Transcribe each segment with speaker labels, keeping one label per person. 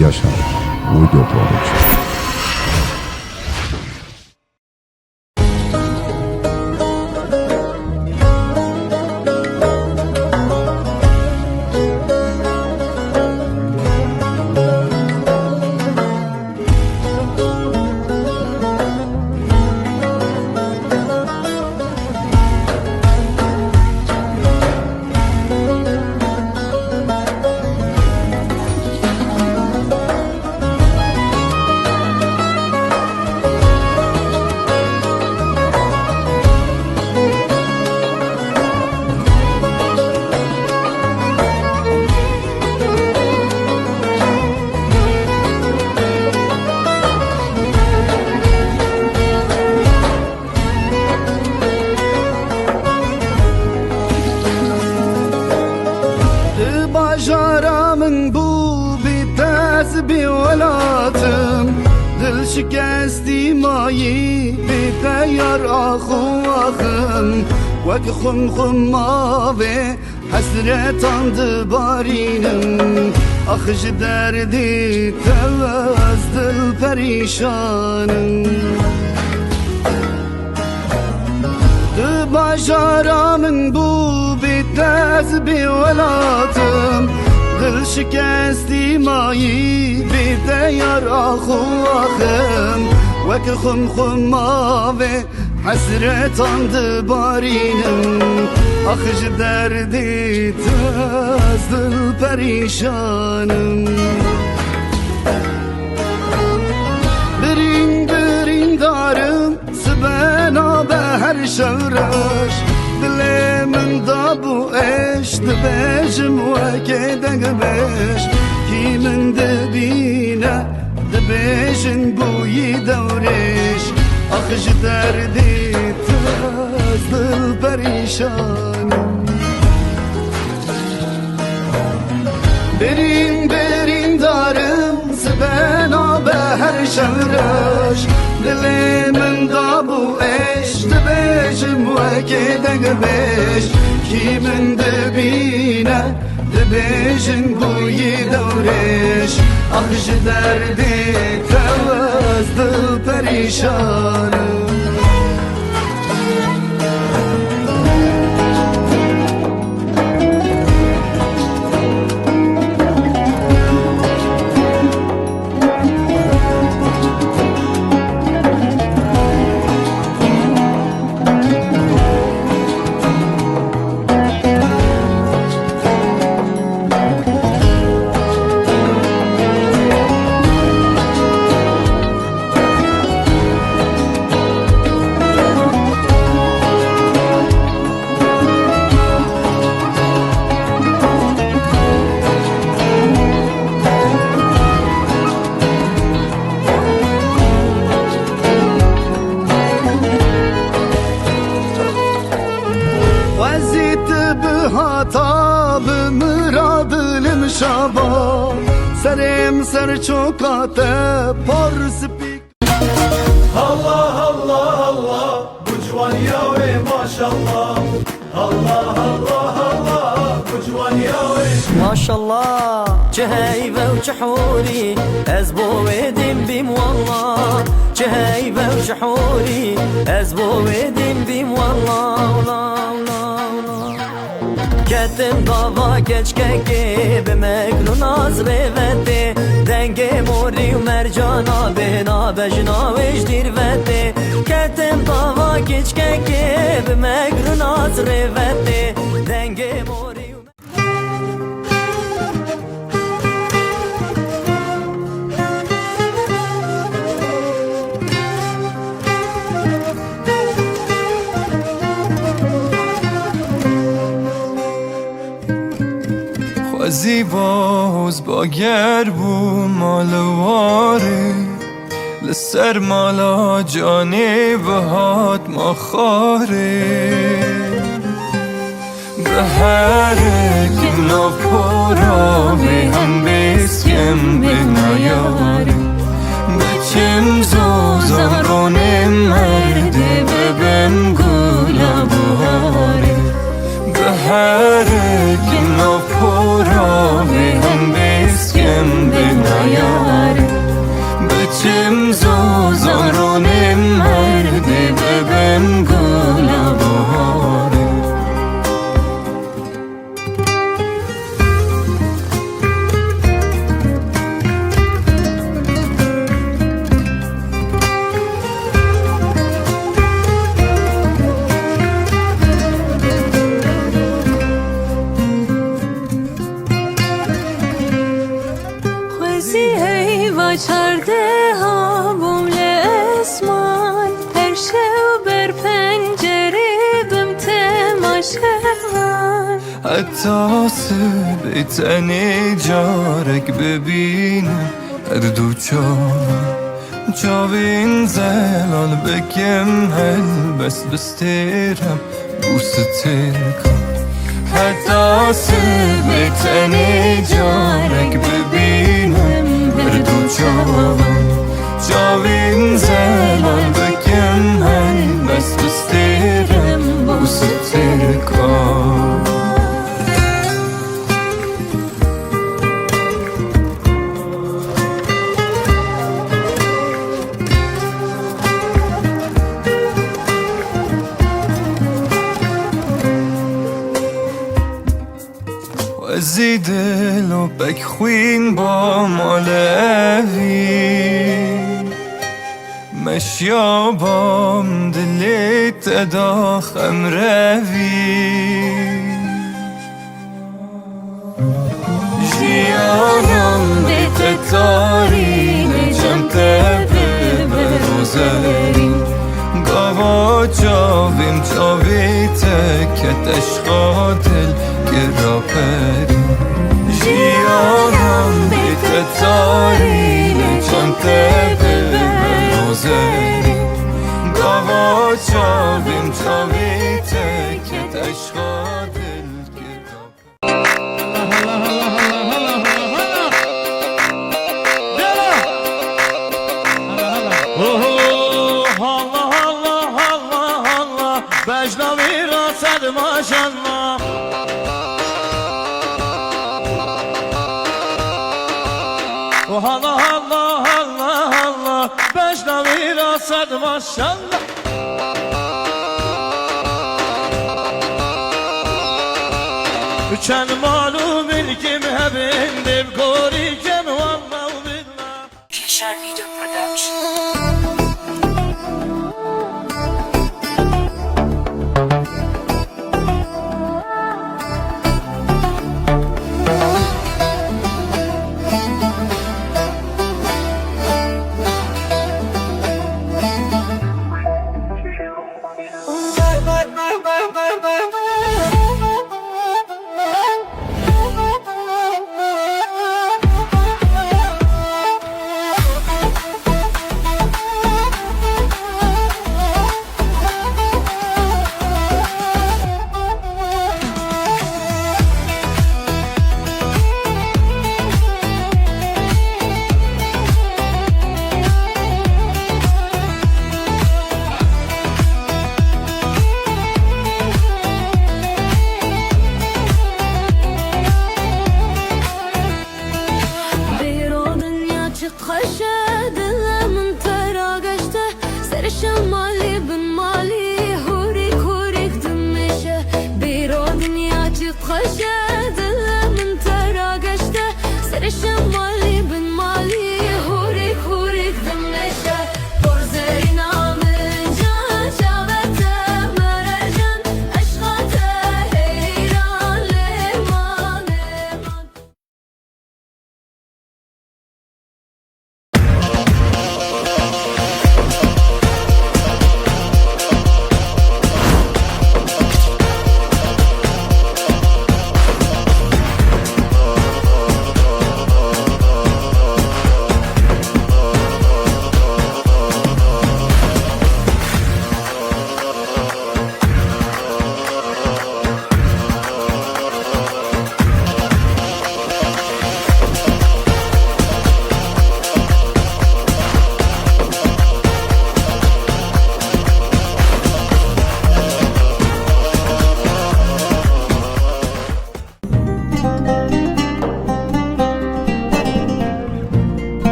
Speaker 1: Yaşar Audio Production.
Speaker 2: Bajaramın bu bitez bir velatım Dil şikesti mayi bite yar ahum ahım Vek khum mave hasret andı barinim Akıcı derdi tevez dil perişanım Bajaramın bu bitez bir velatım Dil şikesti mayi bir de yar ahum ahım Vek khum mave hasret andı barinim Akıcı derdi tez dil perişanım Birin darım sibena be her şevreş Dilemin da bu eş dibejim veke degbeş Kimin dibine dibejin bu yidevreş Akıcı derdi tez dil perişanım Birin darım sibena be her şevreş Dilimin da bu eş dibejim veke degbeş Kimin dibine dibejin bu yidevreş Akıcı derdi tevez dil perişanım Hata bi miradilm şaba Serem ser çokate par spik
Speaker 3: Allah Allah Allah bu civanya ve maşallah Allah Allah Allah bu civanya ve
Speaker 4: maşallah Ceheyve ve çehuri ez bu edim bim wallah Ceheyve ve çehuri ez bu edim bim wallah Kettim dava geçkeki be mekrun az revette Denge mori mercana bena bejna vejdir vette Kettim dava geçkeki be mekrun az revette Denge mori
Speaker 5: زیباز با گربو مالواره لسر مالا جانی بهات مخاره به هر کنو پورا به هم بسکم به نیاره بچم زوزارون مرده ببم گولا بهاره به هر کنو پورا به هم بسکم به نیاره
Speaker 6: چرده ها بومل اسمان هر شو بر پنجره بم تماشان
Speaker 5: حتی صبح تنی جارک ببینم هر دو جاوین زلال بکم هل بس بستیرم بوستر کن حتی صبح تنی جارک ببینم هر دو جاوین زلال بکم هل بس بستیرم بوستر کن زیدل و بک خوین با مال اوی مشیا بام دلیت ادا خمروی جیانم بیت تارین جمته بروزرین گاوا جاویم جاوی تکت اشقادل گراپری جیانم بیت تارین جمته بروزرین گاوا جاویم جاوی تکت اشقادل
Speaker 3: بجنبی را صد ماشالله Allah Allah Allah Allah بجنبی را صد ماشالله چند مالو ملکم هبندم گوری کم والله و بالله
Speaker 7: Kishar Video Production.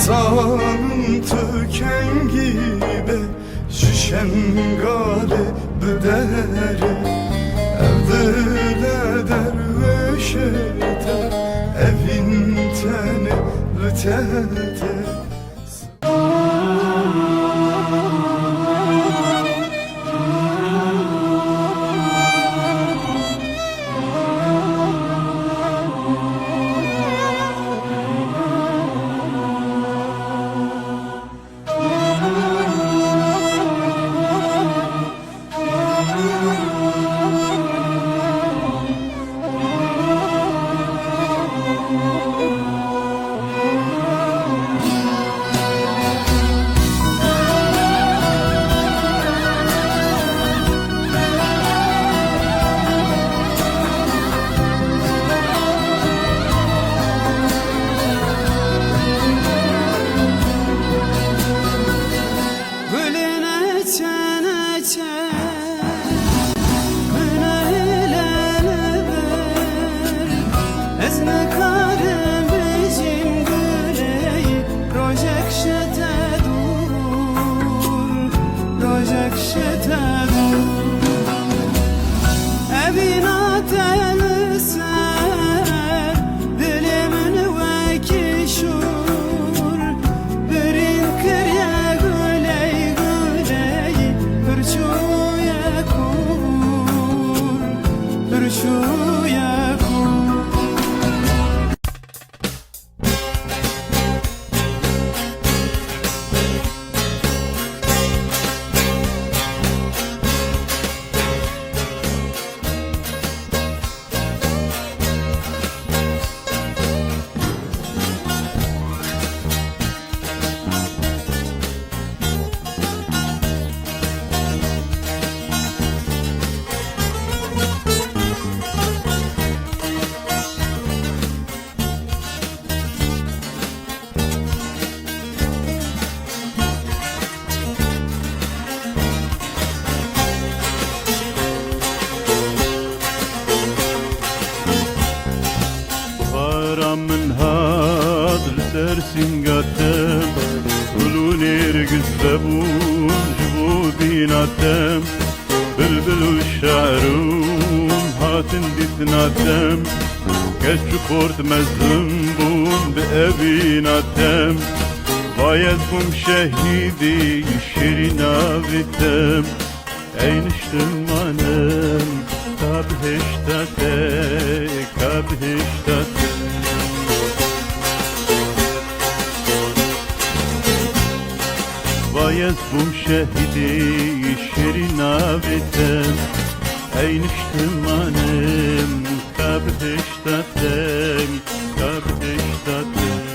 Speaker 5: Zanım tüken gibi şişen gale büdere Evdile derviş eter evin teni lütete
Speaker 8: من هذا الترسين قدام قولوا نرقص بابون جبوا بينا تام بلبل والشعر هاتن دي تنادم كشو كورت مزنبون بأبينا تام بايدكم شهيدي شيرينا بتام أين اشتمانم كابهشتاتك كابهشتاتك بايدكم شهيدي شيرينا بتام أين اشتمانم كابهشتاتك كابهشتاتك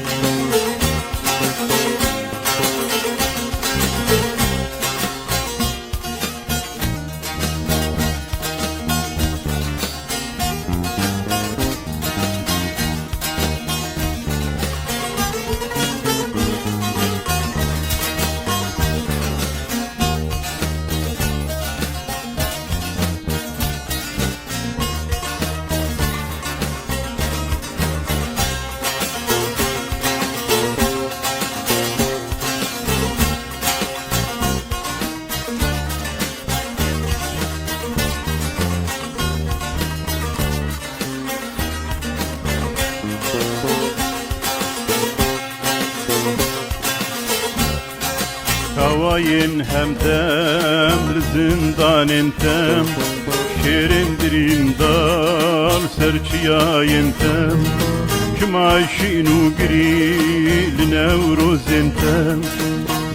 Speaker 8: Havayin hemdem zindan intem Şirin dirindal serçiya intem Kmaşinu gril nevroz intem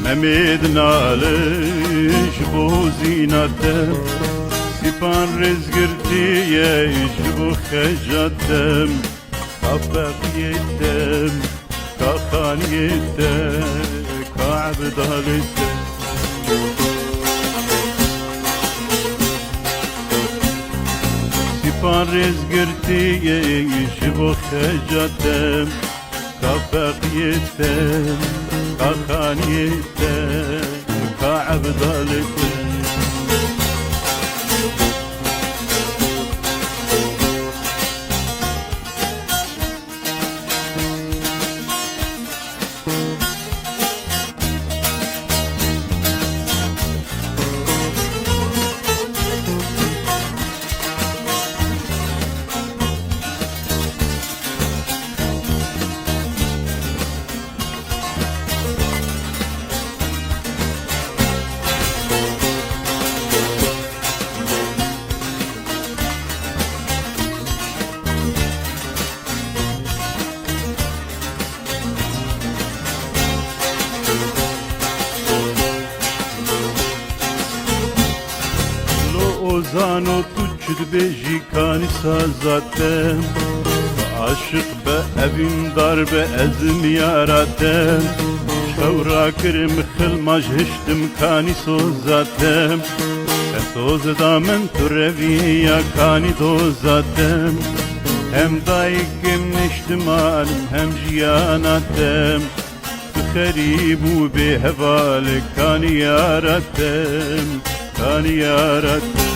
Speaker 8: Memed naliş bo zinatem Sipan rezgirtiye bu xecatem Kafak yetem Kakan yetem Ka'b dalite Sipan rezgirtiye bu xecatem Kafak yetem Kakan yetem Ka'b dalite زانو تو چد بیجی کانی سازاتم عاشق به اوین دار به ازم یاراتم شورا کرم خلماش هشتم کانی سوزاتم سوز دامن تو روی یا کانی دوزاتم هم دایکم نشتمالم هم جیاناتم خريب بهوالك كان يا رتم كان يا رتم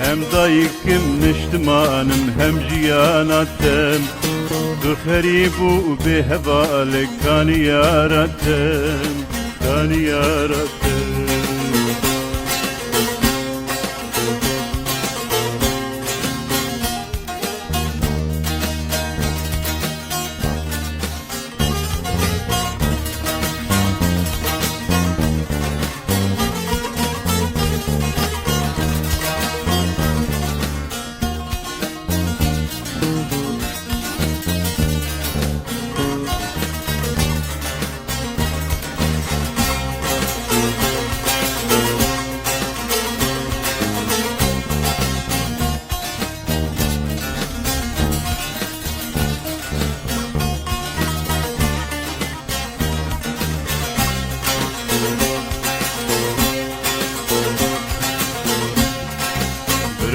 Speaker 8: هم ضايكم نشتمانم هم جياناتم خريب بهوالك كان يا رتم كان يا رتم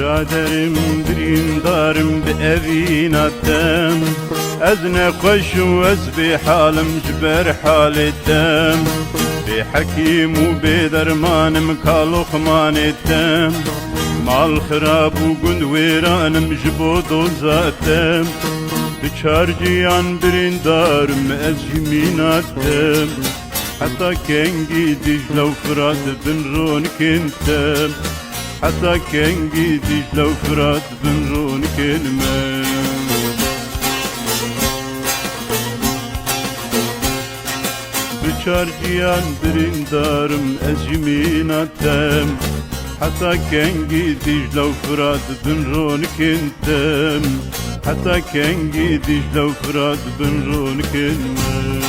Speaker 8: برادرم بريندارم بأبيناتم أذن خوش وز بحالم جبر حالتم بحكيم وبدرمانم كالو خمانتم مال خراب وقند ويرانم جبو دوزاتم بچار جيان بريندارم أزجميناتم حتى كنجي دجلة وفرات بنرون كنتم حتى كنجي دجلة وفرات بنرون كلمة بچار جيان بريندارم أزجميناتم حتى كنجي دجلة وفرات بنرون كنتم حتى كنجي دجلة وفرات بنرون كلمة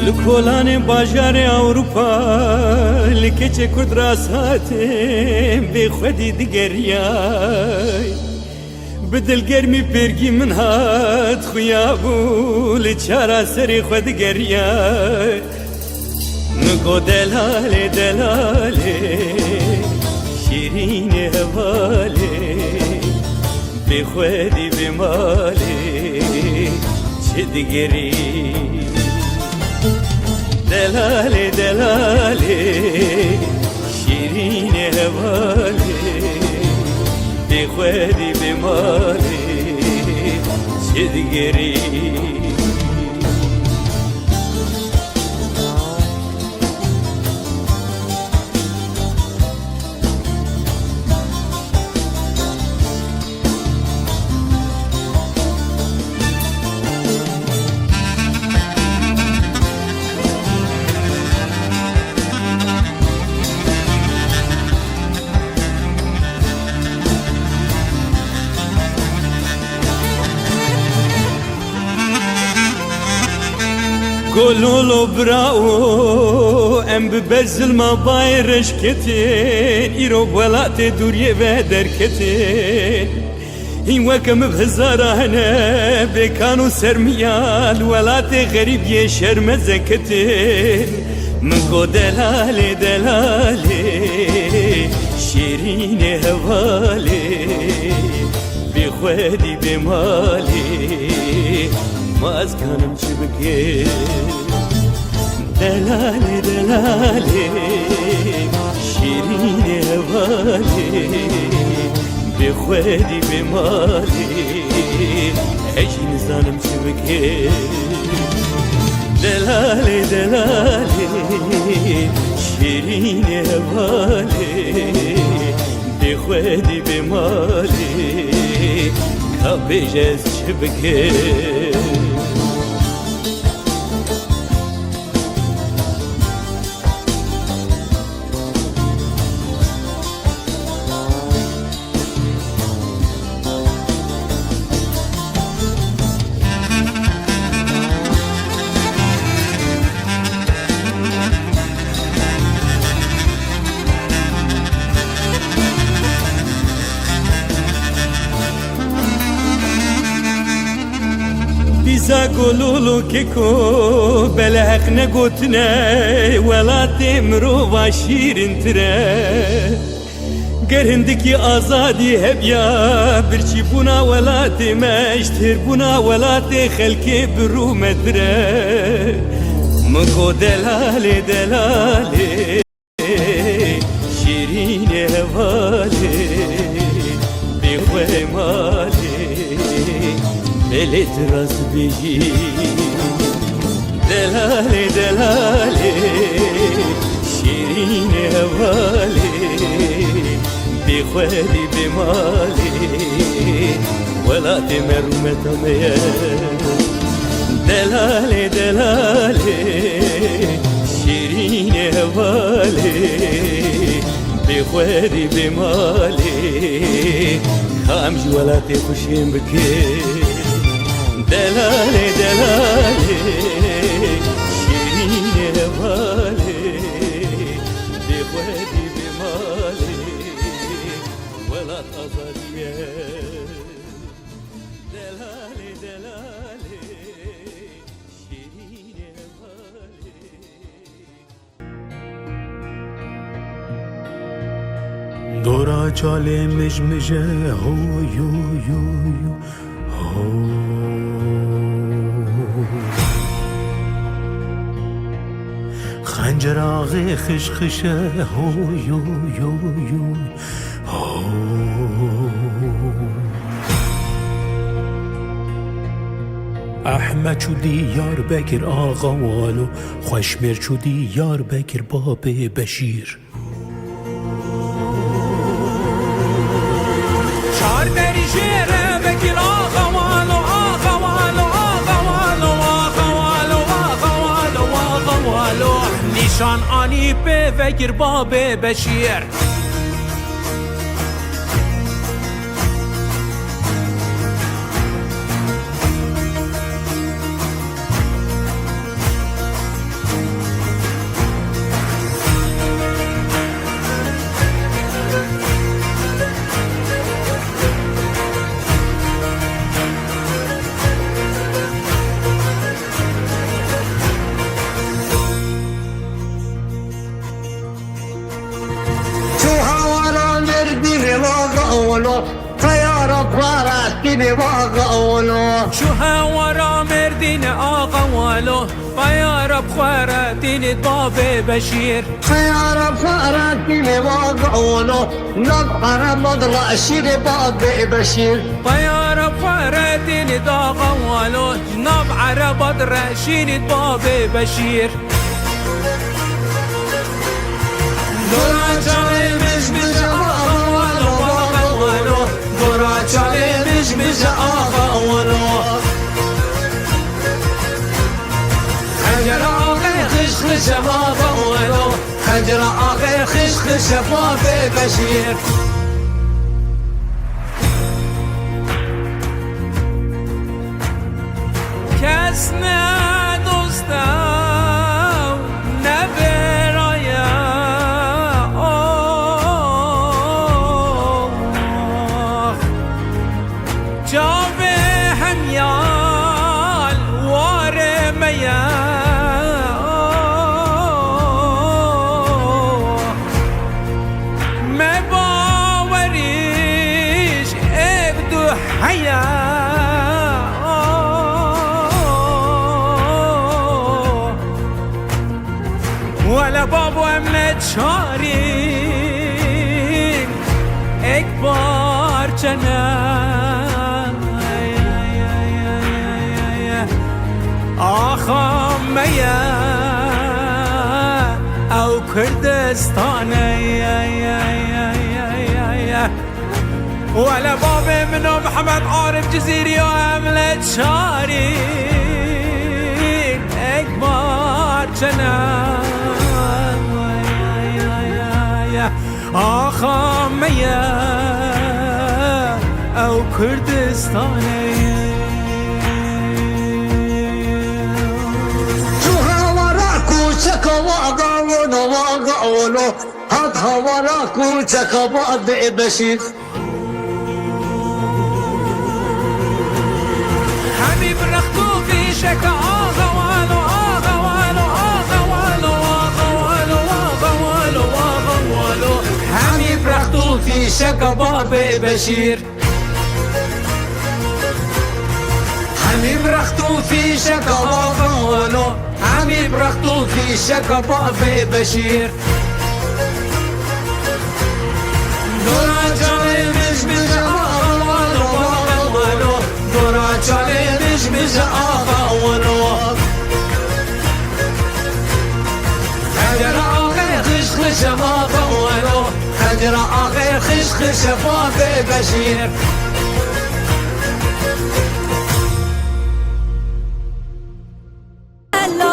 Speaker 9: لکولان باجار اوروپا لکچه کرد راساتم به خودی دیگریای بدل گرمی پرگی من هات خویابو لچارا سری خود گریای نگو دلاله دلاله شیرین هواله به خودی بماله چه دیگری دلاله دلاله شیرین هواله بی خودی بماله چه دیگری گلولو براو ام ببرزل ما بايرش كتين ايرو بولات دوريه بدر كتين هين وكم بهزارانه بكانو سرميال ولات غريب يشرمز كتين من قو دلالي دلالي شيرين هوالي بخودي بمالي ما أزكانم شبكي دلالي دلالي شيرين هوالي بخودي بمالي هجی نزانم چی بکه دلالی دلالی شیرین هوالی دی خودی بمالی کبیج از چی بکه بیزا گلولو که کو بلحق نگوتنه ولات مرو شیرین تره گرهندکی آزادی هبیا برچی بونا ولات مشتر بونا ولات خلکی برو مدره مگو دلالی دلالی شیرین هوالی بیخوه مالی بلیت راز بیجی دلالی دلالی شیرین هوالی بی خودی بی مالی ولات مرمتمیه دلالی دلالی شیرین هوالی بی خودی بی مالی خامج ولاتی خوشیم بکی دلالی دلالی شیرین هوالی بی خودی بی مالی ولات آزادیه دلالی دلالی شیرین هوالی
Speaker 10: دورا چاله مجمجه هو یو یو یو هو خنجر آغی خش خشه هو یو یو یو هو احمد چودی یار بکر آقا والو خوشمر چودی یار بکر باب بشیر
Speaker 11: چار بری شیره بکر آقا والو آقا والو آقا والو آقا والو آقا والو آقا والو نشان آنی به بکر باب بشیر شو هاورا مردين آقا والو طيارة بخواراتين باب بشير
Speaker 2: خيار فارتين واقعولو نبقر مضرع شير باب بشير
Speaker 11: طيارة بخواراتين آقا والو نبعر بدر شين باب بشير دورا چالي مش آقا والو آقا والو دورا چالي مش آقا والو خنجر آقا خش خش بابا والو خنجر آقا خش خش بابا بشير کس ندوستم نبرایم جاوه همیال واره مباوریش ابدو حیا ولا بابو امت شارین اکبار چنم كردستاني ولا بابي منو محمد عارف جزيري واملة شاري اكبر جنان آخامية او كردستاني
Speaker 2: واقعونو هاد هواراكو تكباد بشير
Speaker 11: حبيب رختو في شكا آغوالو آغوالو آغوالو آغوالو آغوالو آغوالو حبيب رختو في شكا باب بشير حبيب رختو في شكا آغوالو حبيب رختو في شكا باب بشير دورا جالي مش آغوالو آغوالو دورا جالي مش آغوالو حجر آغير خش خش آغوالو حجر آغير خش خش باب بشير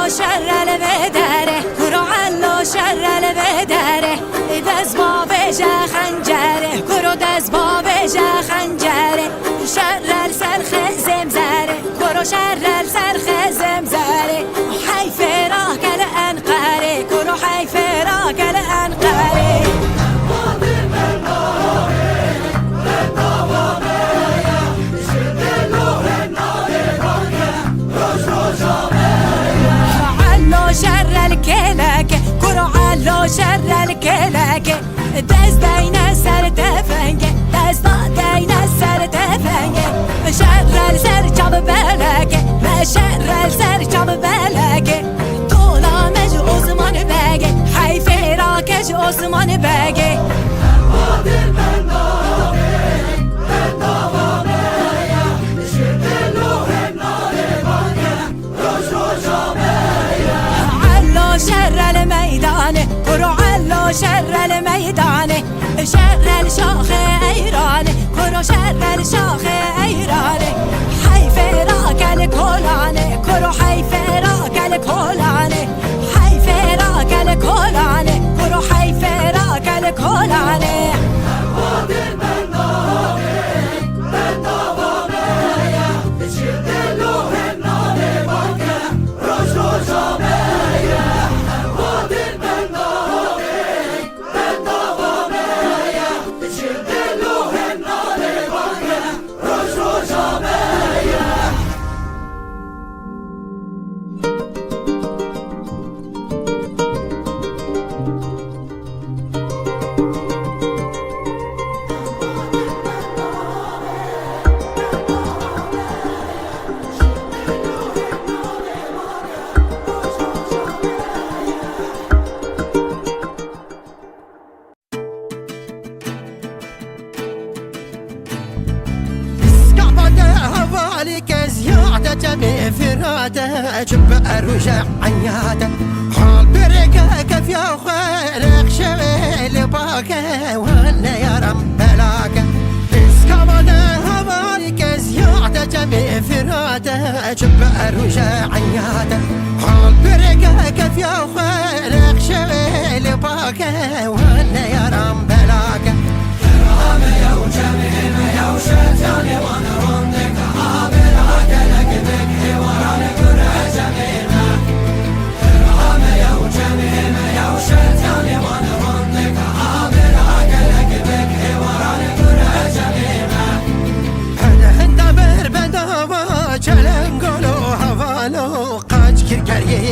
Speaker 6: شر البدره کرو علو شر البدره دز باب خنجره کرو دز باب خنجره شر السرخ زمزره کرو شر السرخ زمزره حي فراق الانقاره کرو حي فراق الانقاره شر الكلاك كرو علو شر الكلاك دز دينا سر تفنگ دز دينا سر تفنگ شر السر جاب بلاك ما شر السر جاب بلاك طولا مج عثمان باگه حي فراكج عثمان باگه شر الميدان كرو علو شر الميدان شر الشاخ ايران كرو شر الشاخ ايران حي فراق الكولان كرو حي فراق الكولان حي فراق الكولان كرو حي فراق الكولان
Speaker 12: جب أرجع عنياته حال برقة كيف يا خالق شوي باكه وانا يا رم بلاكه اسكابنا هوالك زيادة جميع فراته جب أرجع عنياته حال برقة كيف يا خالق شوي باكه وانا يا رم بلاكه رامي يا وجميل يا وشتاني وانا رندك عابرك لك ذكي ورانك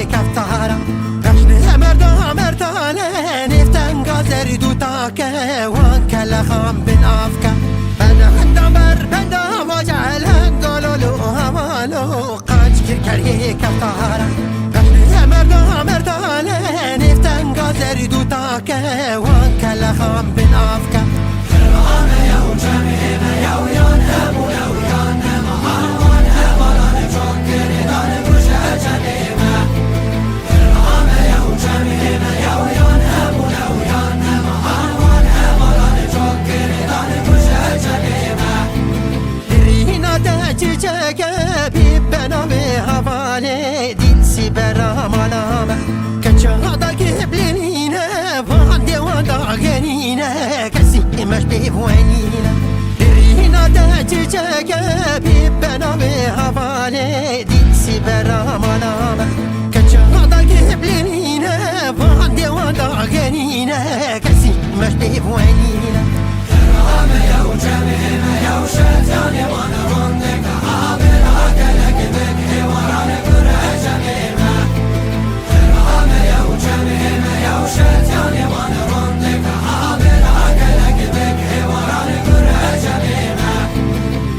Speaker 12: كفتارا رشني مردا مردانه نفتن قادر دو تاكه وان كلا خام بن افكا انا حتى مر بندا وجعلن قالوا له همالو قاج كركري كفتارا رشني مردا مردانه نفتن قادر دو تاكه وان كلا خام بن افكا انا يا وجميل يا ويان ابو يا ويان مهان هبلان جوكري دار بوجه جميل يا ويان ابو يا ويان مش بيفوانينا درينا داتجاك بيبنا بهفالي ديتسي برا منامة كتشغضا قبلينا فاندي وضع غنينا كسي مش بيفوانينا رامي يا وجمينا يا وشتاني وانا رندك عابر عقلك بكي وراني برا جمينا رامي يا وجمينا يا وشتاني وانا رندك عابر عقلك بكي وراني برا جمينا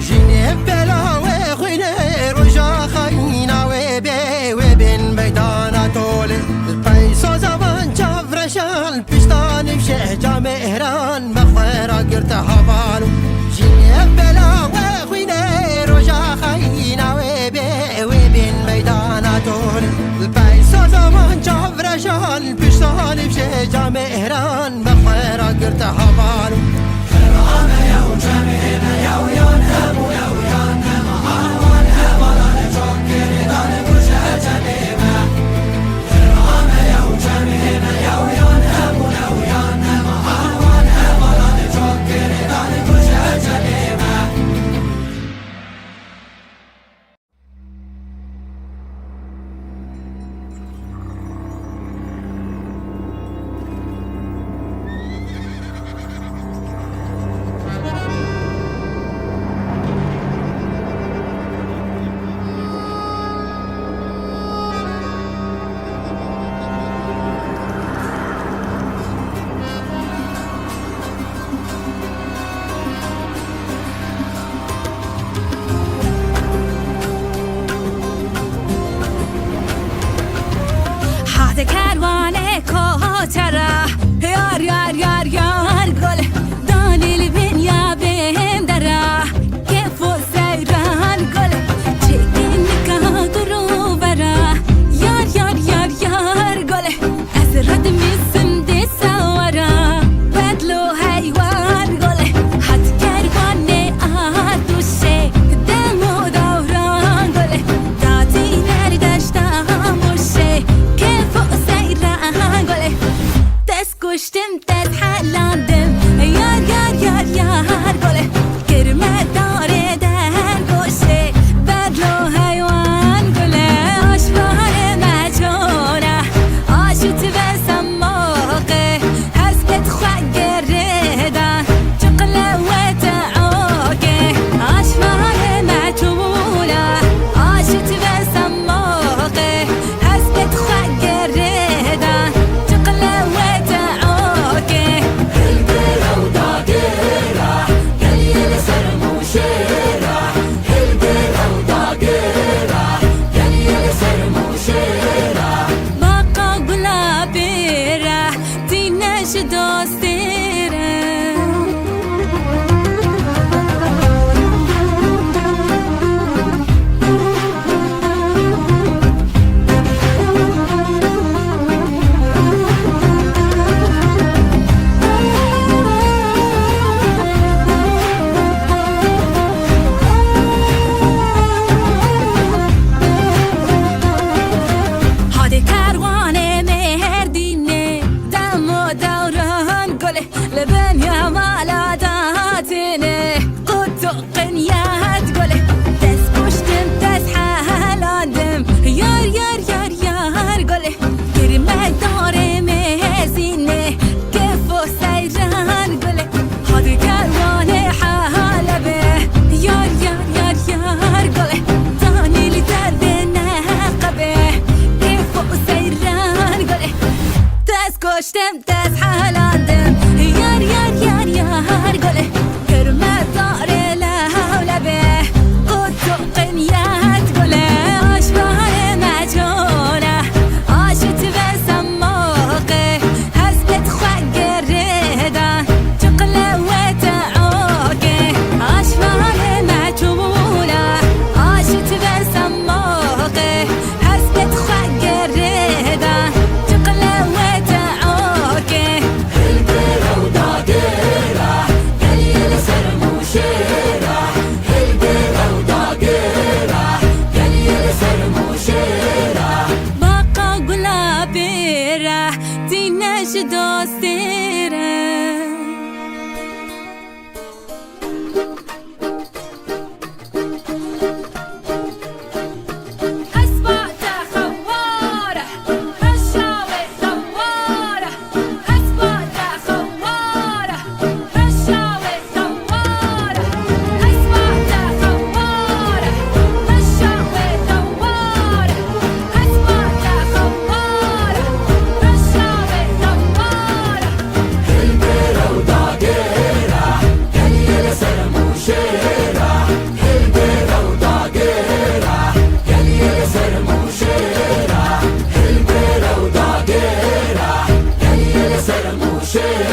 Speaker 12: جيني بلا وخينا رجا خينا وبي وبين بيدانا طولي البيسو زمان جفرشان بيشتاني بشهجة مهران مغفرة قرتها بالو جيني بلا وخينا رجا خينا وبي وبين بيدانا طولي البيسو زمان جفرشان بيشتاني بشهجة مهران مغفرة قرتها بالو رامي يا وجمينا يا ويان هم ويا ويان هم عوان هم ولا نجوكر دان برجع جميما رامي يا وجمينا يا ويان هم ويا ويان هم عوان هم ولا نجوكر دان برجع جميما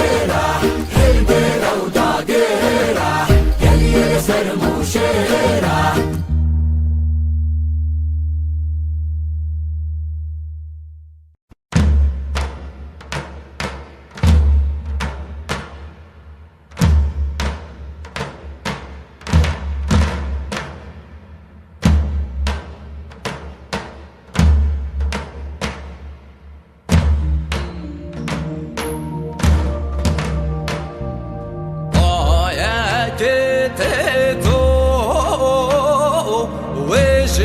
Speaker 2: شيرة البيرة وداقيرة قال يسر مشيرة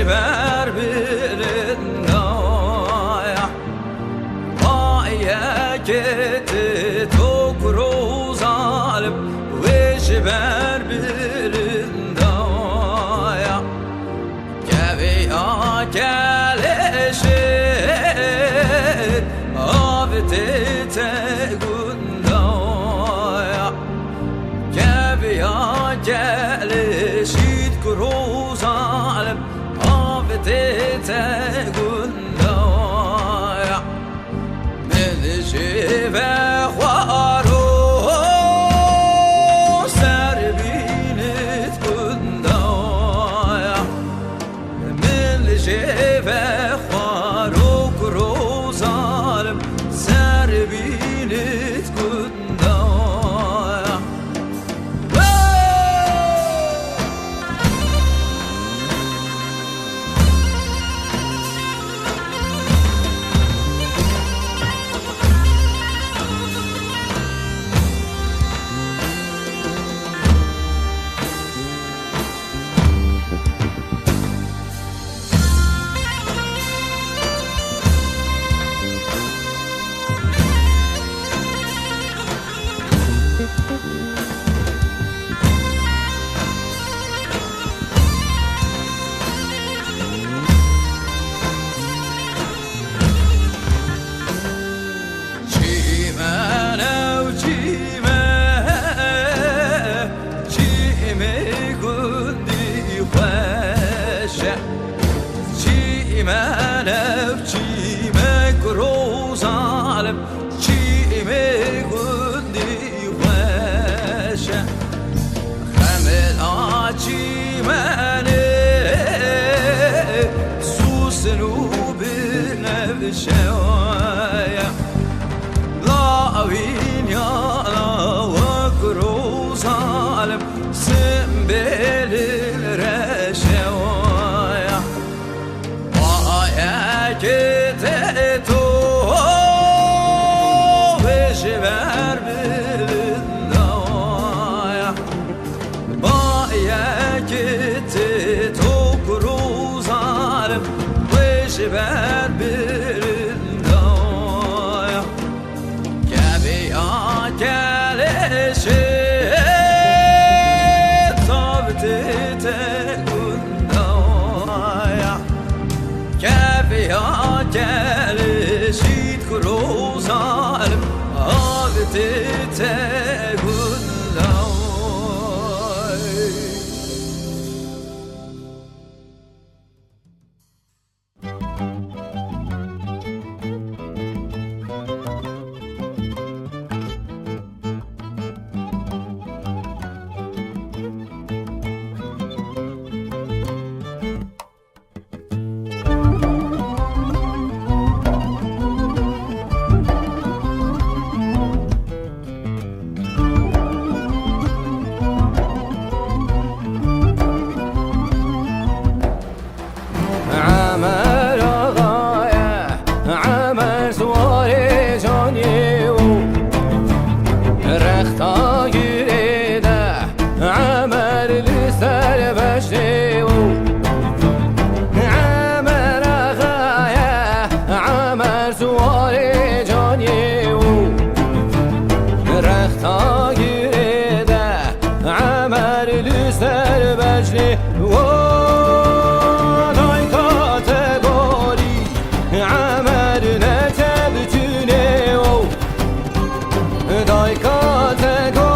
Speaker 11: Ver birindaya Aya gitti tokru zalim Ver birindaya Geviya gelişir Avdi tegundaya Geviya gelişir kuru zalim تقولنا من جيبه خوارو سربين تقولنا من جيبه خوارو كرو ظالم سربين تقولنا Ver birindaya Geviya gelişir Tavdi tegundaya Geviya gelişir kuru zalim Avdi tegundaya
Speaker 4: Dai kategori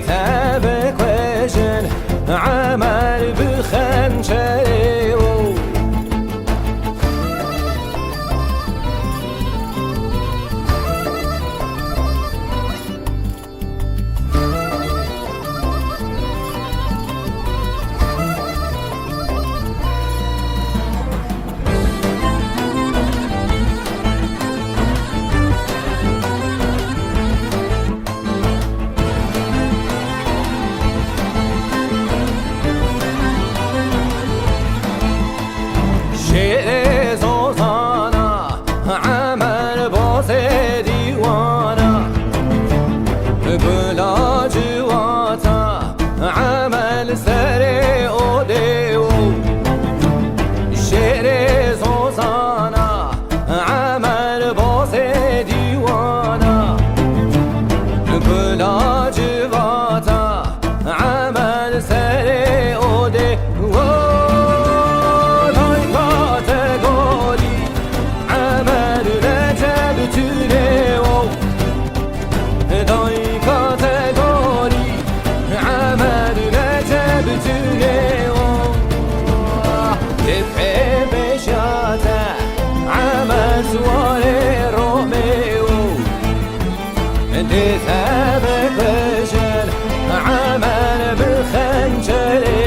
Speaker 4: ديتها بكوشن عمل بخنشري عمل سواري روميو ديتها بكوشن عمل بخنشري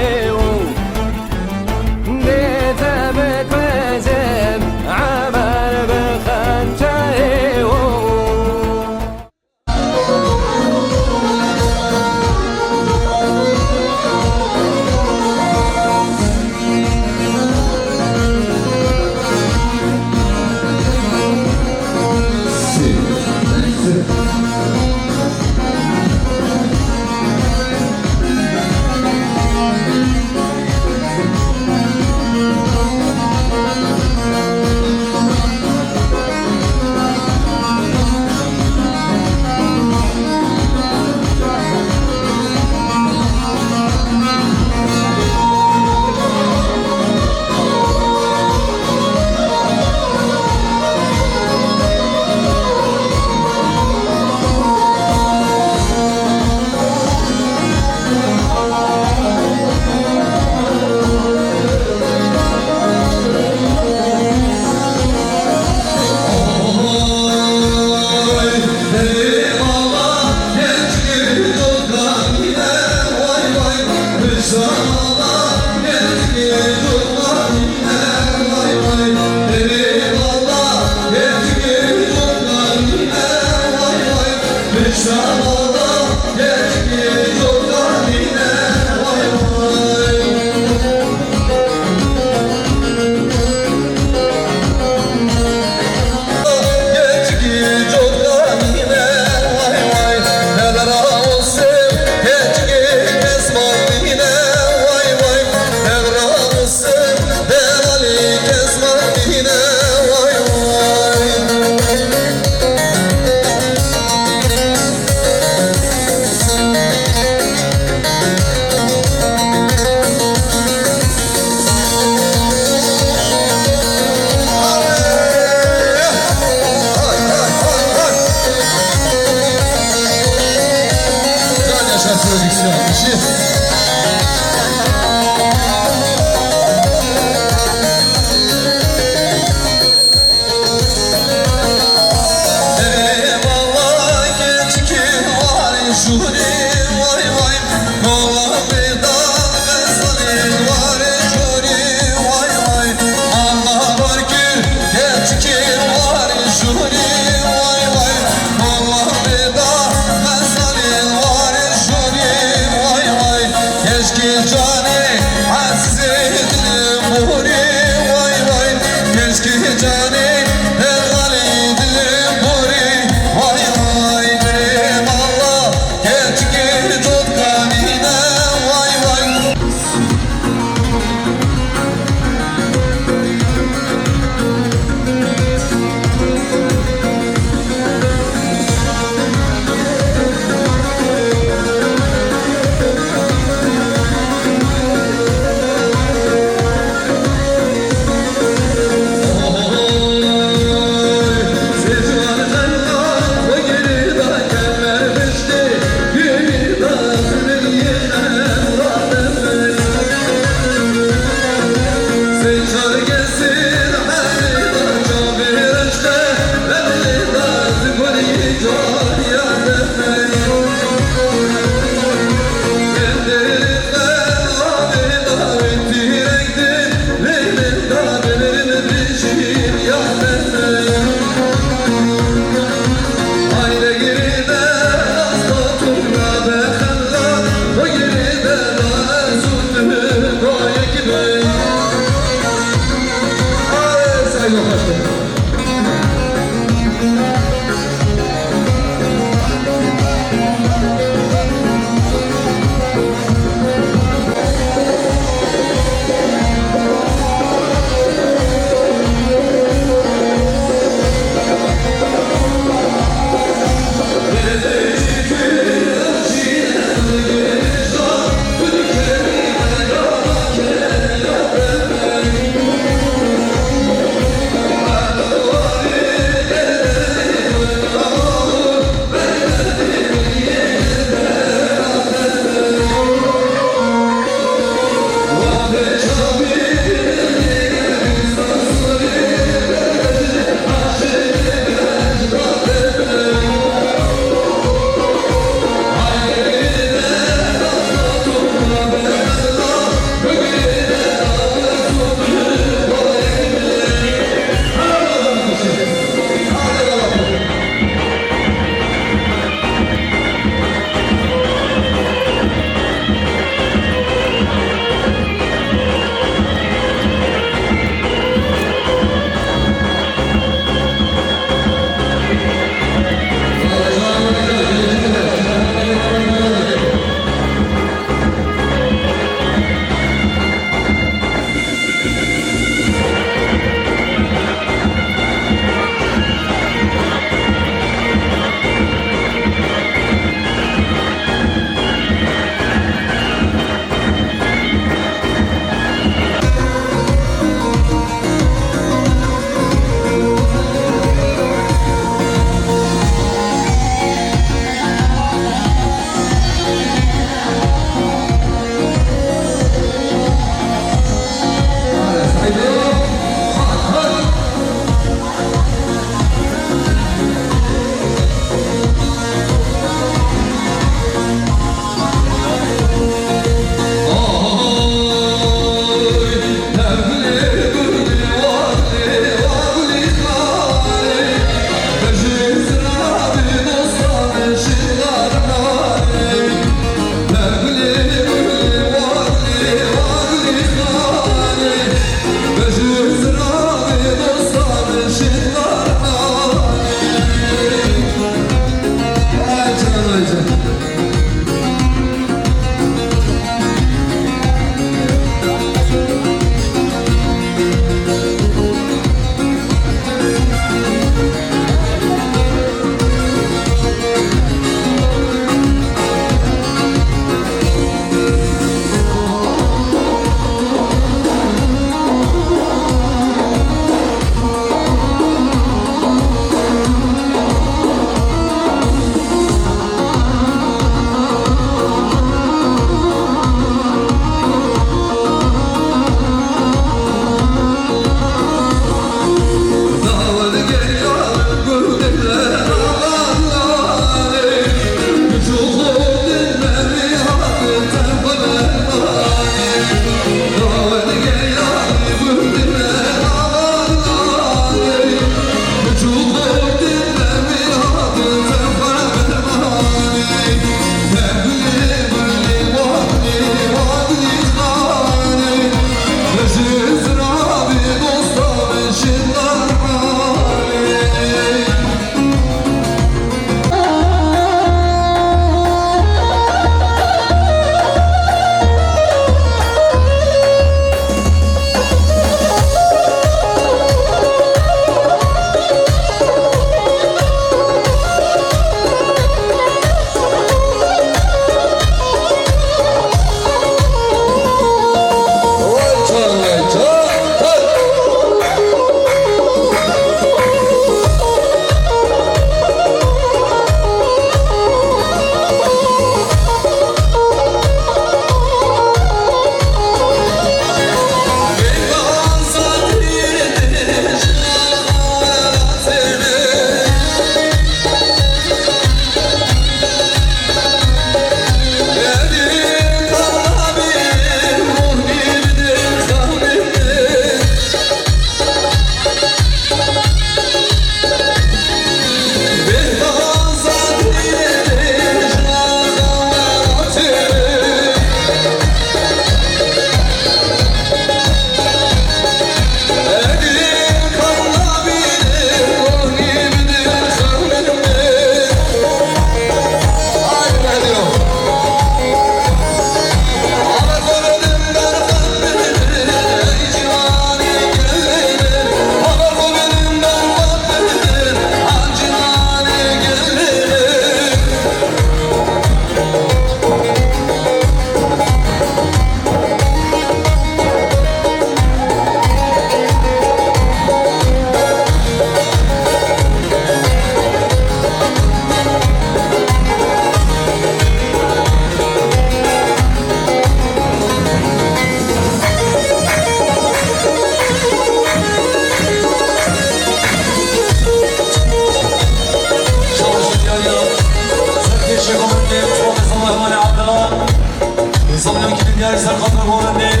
Speaker 13: İnsanların kimin diğer serkatlar boğvendi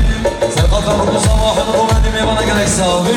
Speaker 13: Serkatlar mutlu sabahını boğvendi meyvana gerekse abi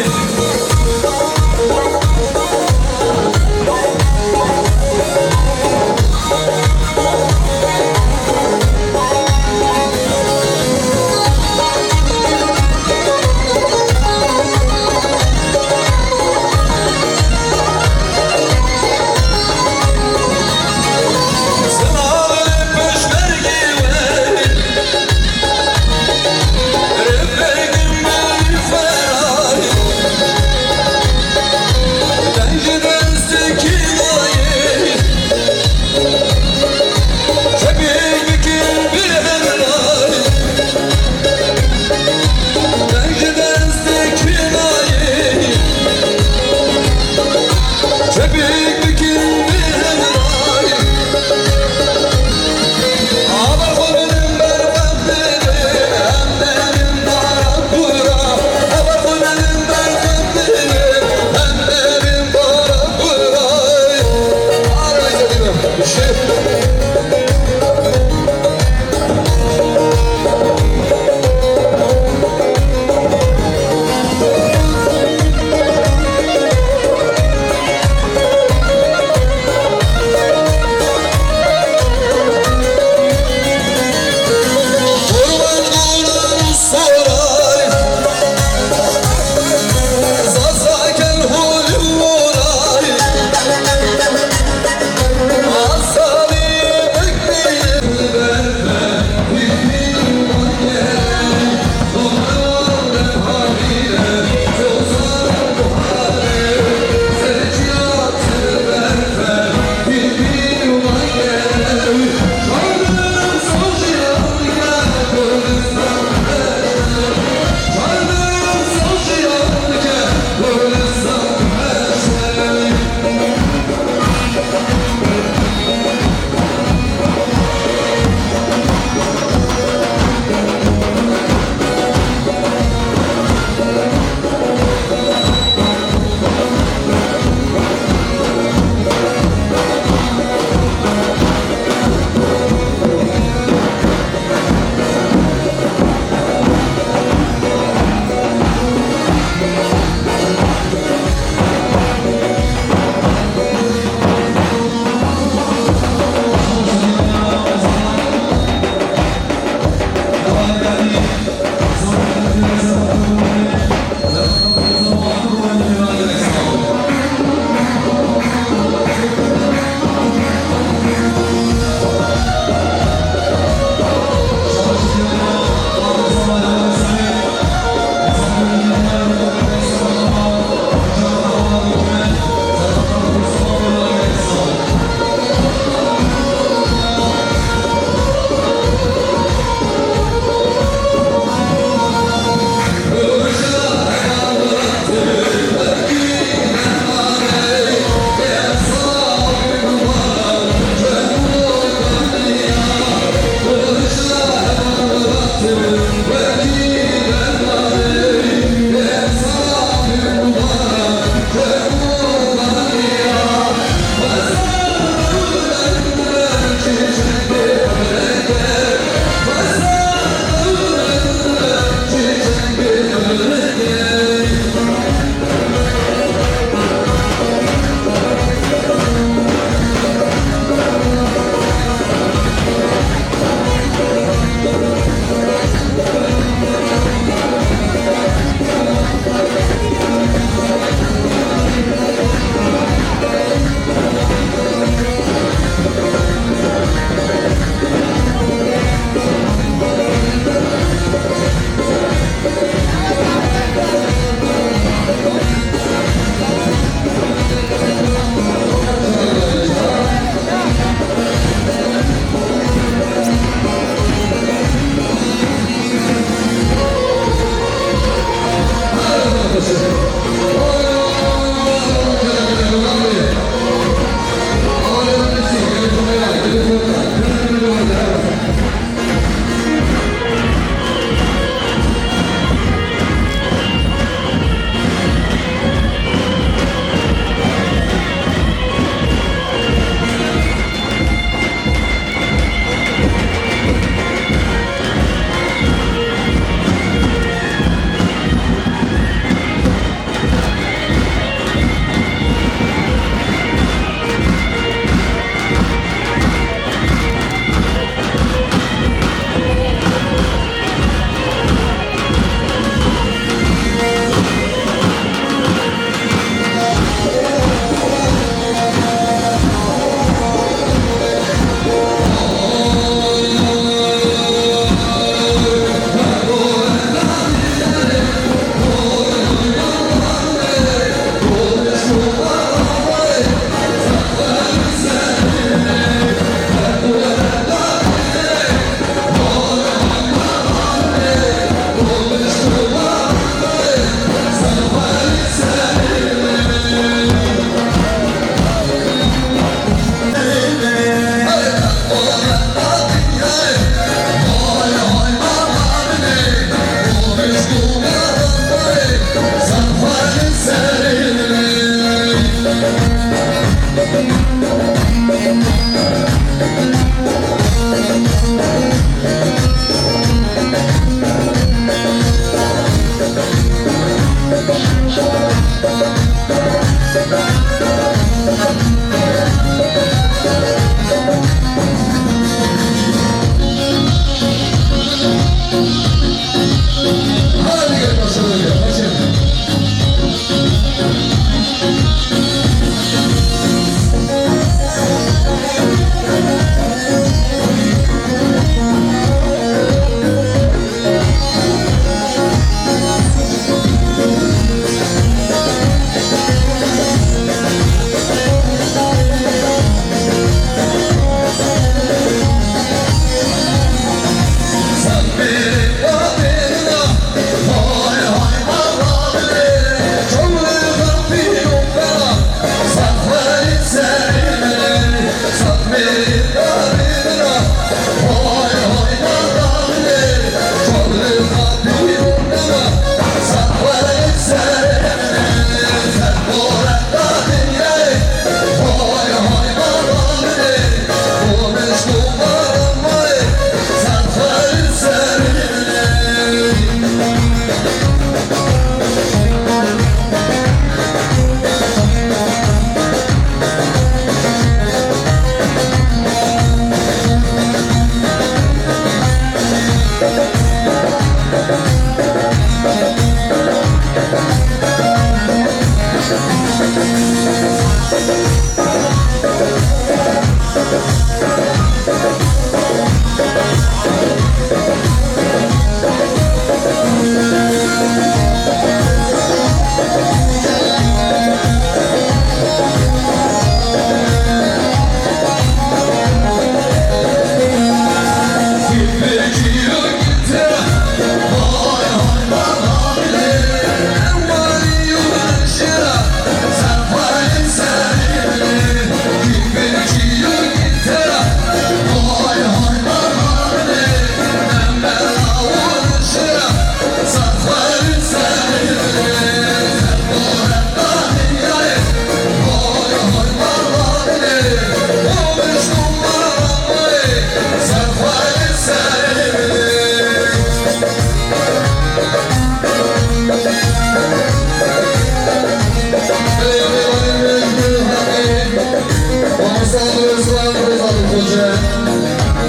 Speaker 13: Hoca.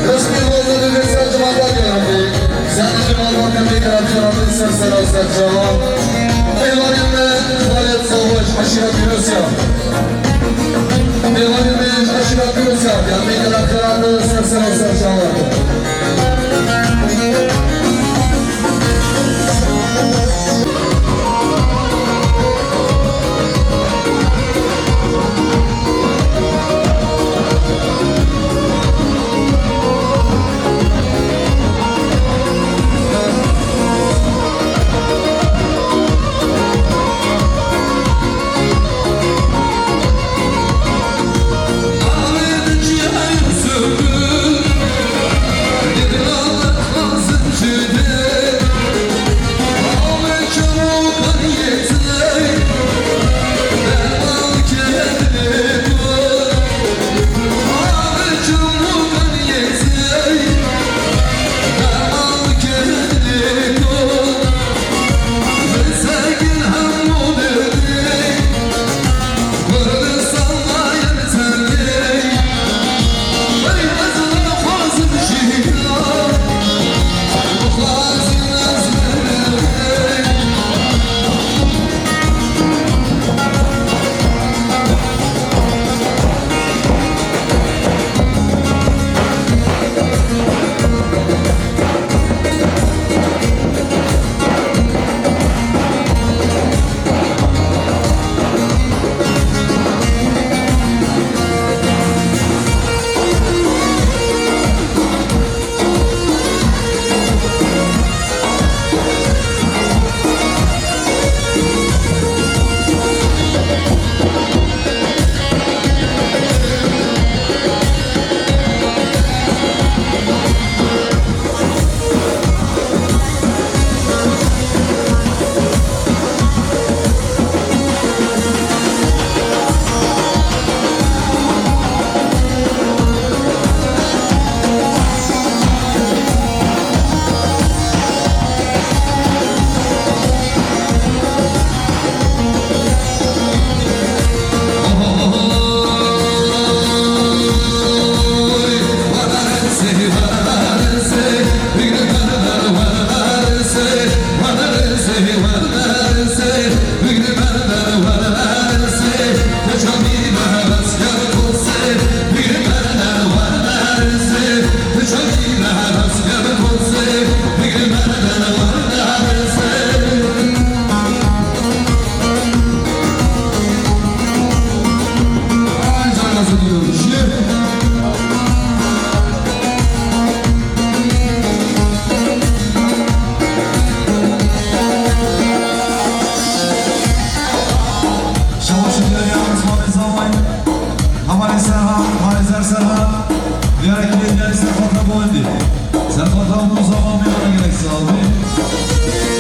Speaker 13: Resmi yolları bir sancımanlar geldi. Sen de cimallarına bir tarafçılarını istersen alsak cevap. Eyvalime tuvalet savaş aşiret Yunusya. Eyvalime aşiret Yunusya. Yani bir tarafçılarını istersen alsak cevap. Serhat Ağabey zaman bir yana gerek sağ olun.